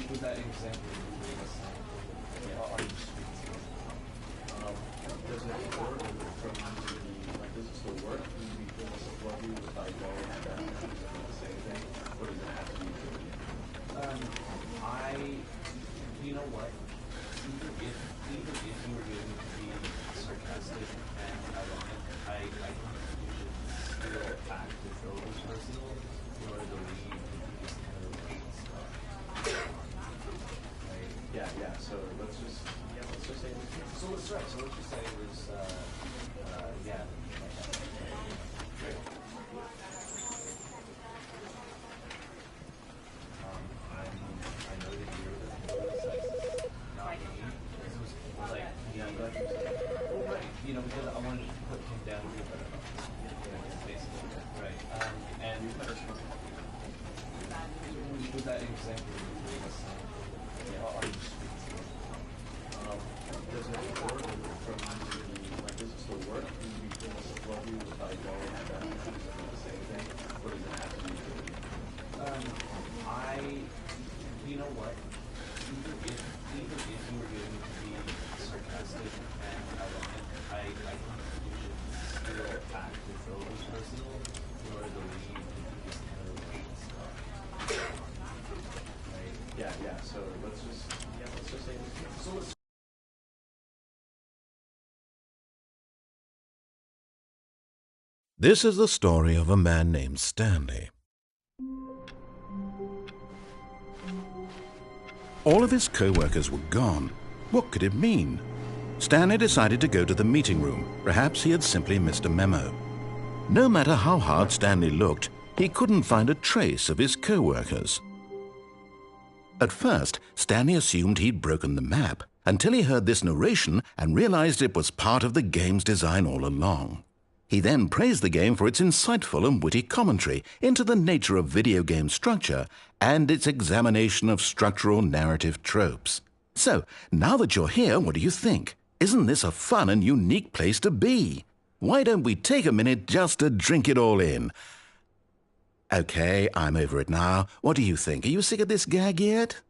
With that example, are you does it work from like does it still work? Can you be what you with like going and the same thing? Or does it have to be you know what? Even if you were going to be sarcastic and ironic, I think you should still act as though it was personal in order to leave these kind of related stuff. Right? Yeah. So let's just say so let's just say it was yeah. Great. I know that you're not me. This was like well, right. Because I wanted to put him down here, basically, right? And with that example, are you does it work from like does it still work? Can you be what you with like going and the same thing? Or does it have to be you know what? Even if you were going to be sarcastic and ironic, I think you should still act as though it was personal in order to leave these kind of related stuff. Right? Yeah. So let's just say so let's. This is the story of a man named Stanley. All of his co-workers were gone. What could it mean? Stanley decided to go to the meeting room. Perhaps he had simply missed a memo. No matter how hard Stanley looked, he couldn't find a trace of his co-workers. At first, Stanley assumed he'd broken the map until he heard this narration and realized it was part of the game's design all along. He then praised the game for its insightful and witty commentary into the nature of video game structure and its examination of structural narrative tropes. So, now that you're here, what do you think? Isn't this a fun and unique place to be? Why don't we take a minute just to drink it all in? Okay, I'm over it now. What do you think? Are you sick of this gag yet?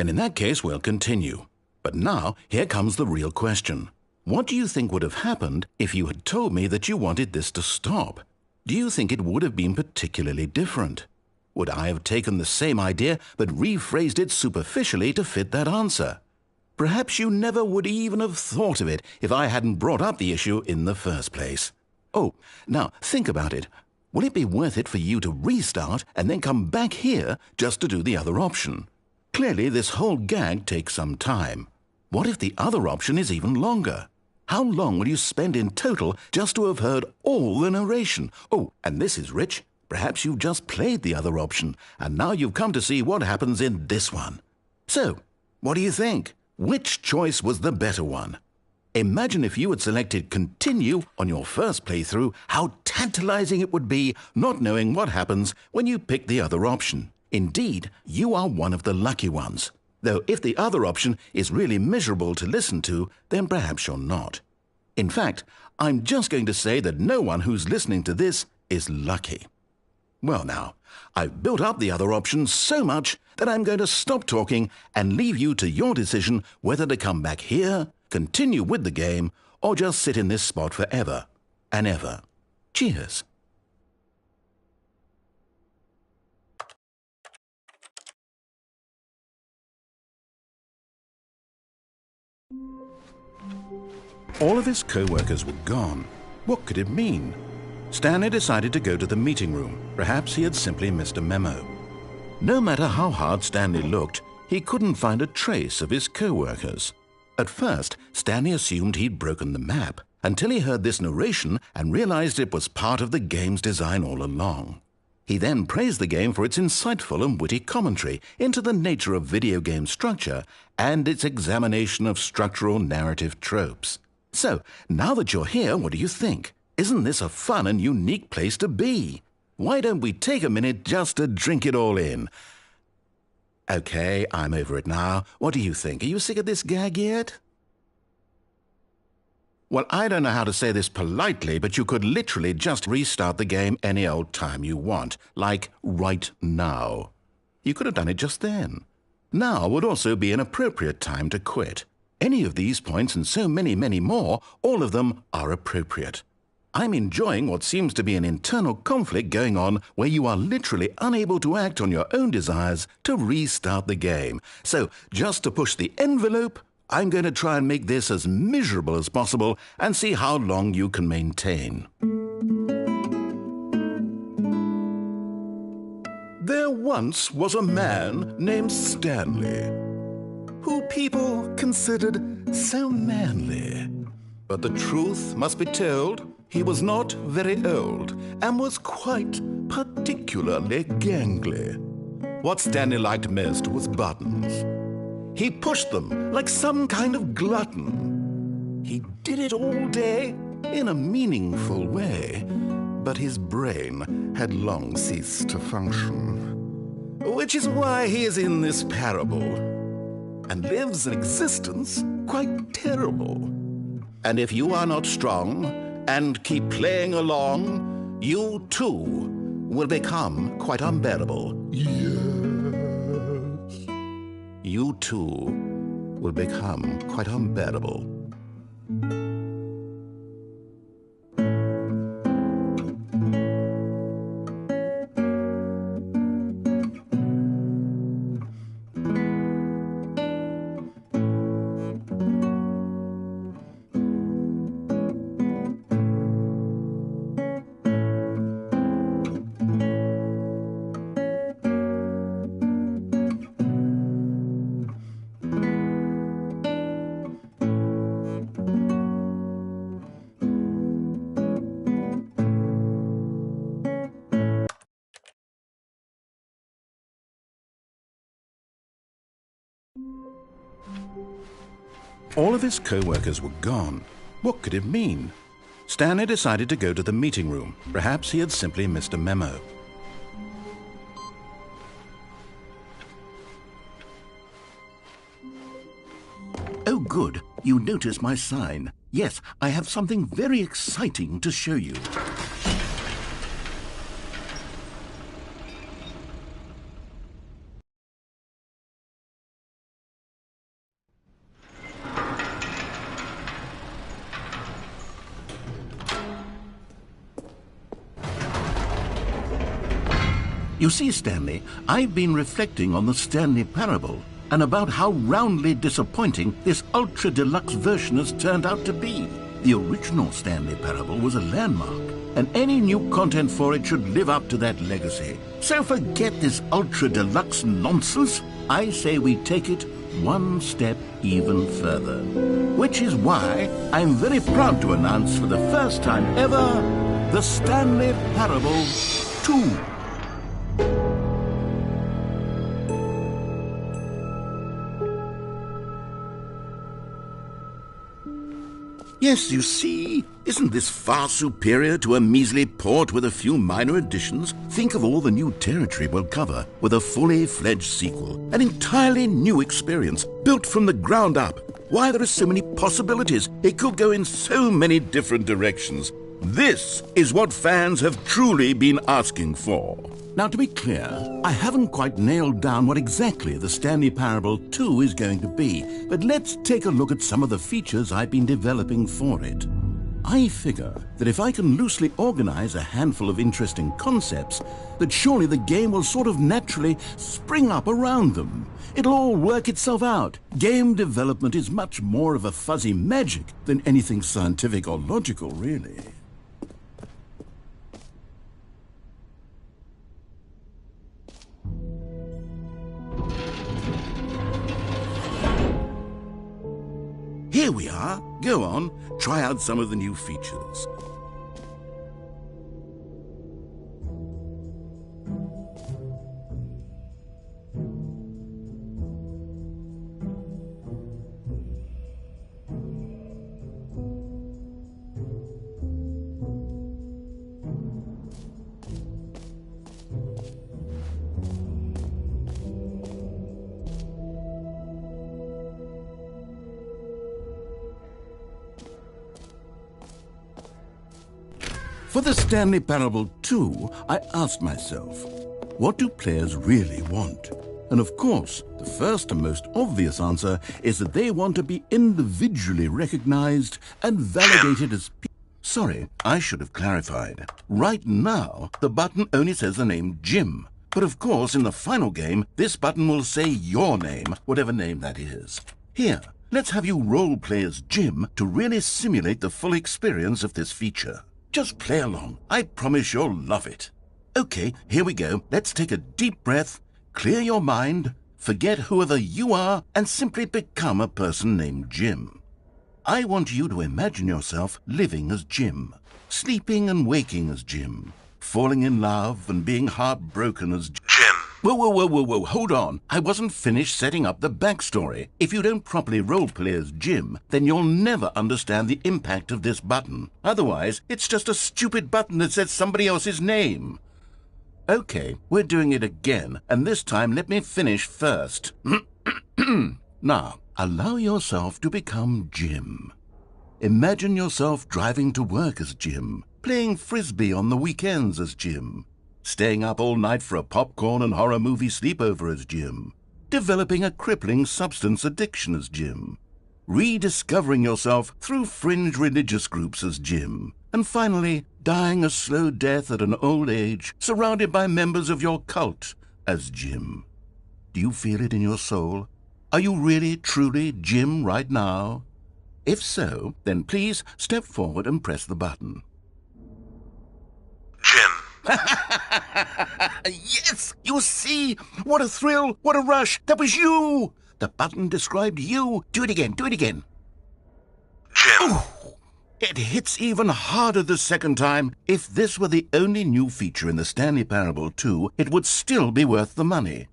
Then in that case we'll continue. But now, here comes the real question. What do you think would have happened if you had told me that you wanted this to stop? Do you think it would have been particularly different? Would I have taken the same idea but rephrased it superficially to fit that answer? Perhaps you never would even have thought of it if I hadn't brought up the issue in the first place. Oh, now think about it. Will it be worth it for you to restart and then come back here just to do the other option? Clearly, this whole gag takes some time. What if the other option is even longer? How long will you spend in total just to have heard all the narration? Oh, and this is rich. Perhaps you've just played the other option, and now you've come to see what happens in this one. So, what do you think? Which choice was the better one? Imagine if you had selected Continue on your first playthrough, how tantalizing it would be not knowing what happens when you pick the other option. Indeed, you are one of the lucky ones. Though if the other option is really miserable to listen to, then perhaps you're not. In fact, I'm just going to say that no one who's listening to this is lucky. Well now, I've built up the other option so much that I'm going to stop talking and leave you to your decision whether to come back here, continue with the game, or just sit in this spot forever and ever. Cheers. All of his co-workers were gone. What could it mean? Stanley decided to go to the meeting room. Perhaps he had simply missed a memo. No matter how hard Stanley looked, he couldn't find a trace of his co-workers. At first, Stanley assumed he'd broken the map until he heard this narration and realized it was part of the game's design all along. He then praised the game for its insightful and witty commentary into the nature of video game structure and its examination of structural narrative tropes. So, now that you're here, what do you think? Isn't this a fun and unique place to be? Why don't we take a minute just to drink it all in? Okay, I'm over it now. What do you think? Are you sick of this gag yet? Well, I don't know how to say this politely, but you could literally just restart the game any old time you want, like right now. You could have done it just then. Now would also be an appropriate time to quit. Any of these points and so many, many more, all of them are appropriate. I'm enjoying what seems to be an internal conflict going on where you are literally unable to act on your own desires to restart the game. So, just to push the envelope, I'm going to try and make this as miserable as possible and see how long you can maintain. There once was a man named Stanley, who people considered so manly. But the truth must be told, he was not very old and was quite particularly gangly. What Stanley liked most was buttons. He pushed them like some kind of glutton. He did it all day in a meaningful way, but his brain had long ceased to function. Which is why he is in this parable and lives an existence quite terrible. And if you are not strong and keep playing along, you too will become quite unbearable. Yes. You too will become quite unbearable. All of his co-workers were gone. What could it mean? Stanley decided to go to the meeting room. Perhaps he had simply missed a memo. Oh, good. You noticed my sign. Yes, I have something very exciting to show you. You see, Stanley, I've been reflecting on the Stanley parable and about how roundly disappointing this ultra-deluxe version has turned out to be. The original Stanley parable was a landmark, and any new content for it should live up to that legacy. So forget this ultra-deluxe nonsense. I say we take it one step even further. Which is why I'm very proud to announce for the first time ever, the Stanley Parable 2. Yes, you see, isn't this far superior to a measly port with a few minor additions? Think of all the new territory we'll cover with a fully fledged sequel. An entirely new experience, built from the ground up. Why, there are so many possibilities. It could go in so many different directions. This is what fans have truly been asking for. Now, to be clear, I haven't quite nailed down what exactly the Stanley Parable 2 is going to be, but let's take a look at some of the features I've been developing for it. I figure that if I can loosely organize a handful of interesting concepts, that surely the game will sort of naturally spring up around them. It'll all work itself out. Game development is much more of a fuzzy magic than anything scientific or logical, really. Here we are. Go on, try out some of the new features. For the Stanley Parable 2, I asked myself, what do players really want? And of course, the first and most obvious answer is that they want to be individually recognized and validated as people. Sorry, I should have clarified. Right now, the button only says the name Jim. But of course, in the final game, this button will say your name, whatever name that is. Here, let's have you role-play as Jim to really simulate the full experience of this feature. Just play along. I promise you'll love it. Okay, here we go. Let's take a deep breath, clear your mind, forget whoever you are, and simply become a person named Jim. I want you to imagine yourself living as Jim, sleeping and waking as Jim, falling in love and being heartbroken as Jim. Whoa, hold on. I wasn't finished setting up the backstory. If you don't properly roleplay as Jim, then you'll never understand the impact of this button. Otherwise, it's just a stupid button that says somebody else's name. Okay, we're doing it again, and this time let me finish first. Now, allow yourself to become Jim. Imagine yourself driving to work as Jim, playing frisbee on the weekends as Jim, staying up all night for a popcorn and horror movie sleepover as Jim, developing a crippling substance addiction as Jim, rediscovering yourself through fringe religious groups as Jim, and finally dying a slow death at an old age surrounded by members of your cult as Jim. Do you feel it in your soul? Are you really, truly Jim right now? If so, then please step forward and press the button. Jim. Yes! You see? What a thrill! What a rush! That was you! The button described you. Do it again. Jim. Ooh, it hits even harder the second time. If this were the only new feature in the Stanley Parable 2, it would still be worth the money.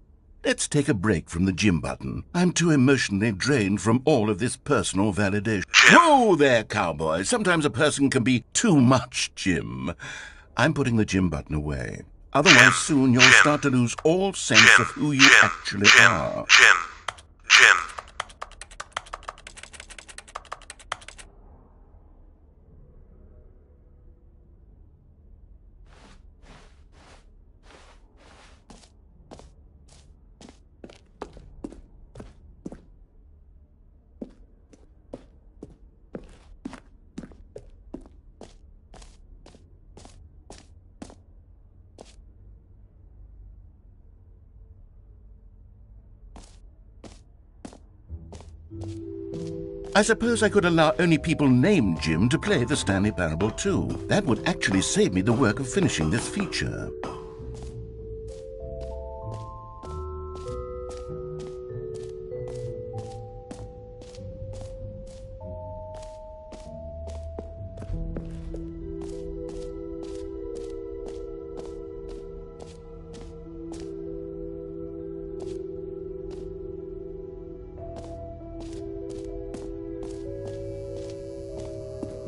Let's take a break from the Jim button. I'm too emotionally drained from all of this personal validation. Jim. Whoa there, cowboy. Sometimes a person can be too much Jim. I'm putting the Jim button away. Otherwise, soon you'll start to lose all sense of who you actually are. Jim. I suppose I could allow only people named Jim to play the Stanley Parable 2. That would actually save me the work of finishing this feature.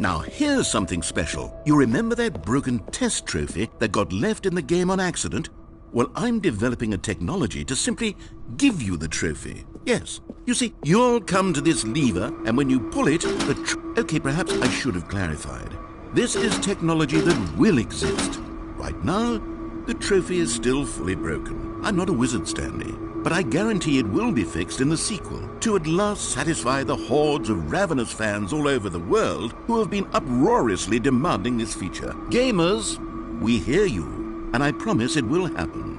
Now here's something special. You remember that broken test trophy that got left in the game on accident? Well, I'm developing a technology to simply give you the trophy. Yes. You see, you'll come to this lever, and when you pull it, Okay, perhaps I should have clarified. This is technology that will exist. Right now, the trophy is still fully broken. I'm not a wizard, Stanley, but I guarantee it will be fixed in the sequel to at last satisfy the hordes of ravenous fans all over the world who have been uproariously demanding this feature. Gamers, we hear you, and I promise it will happen.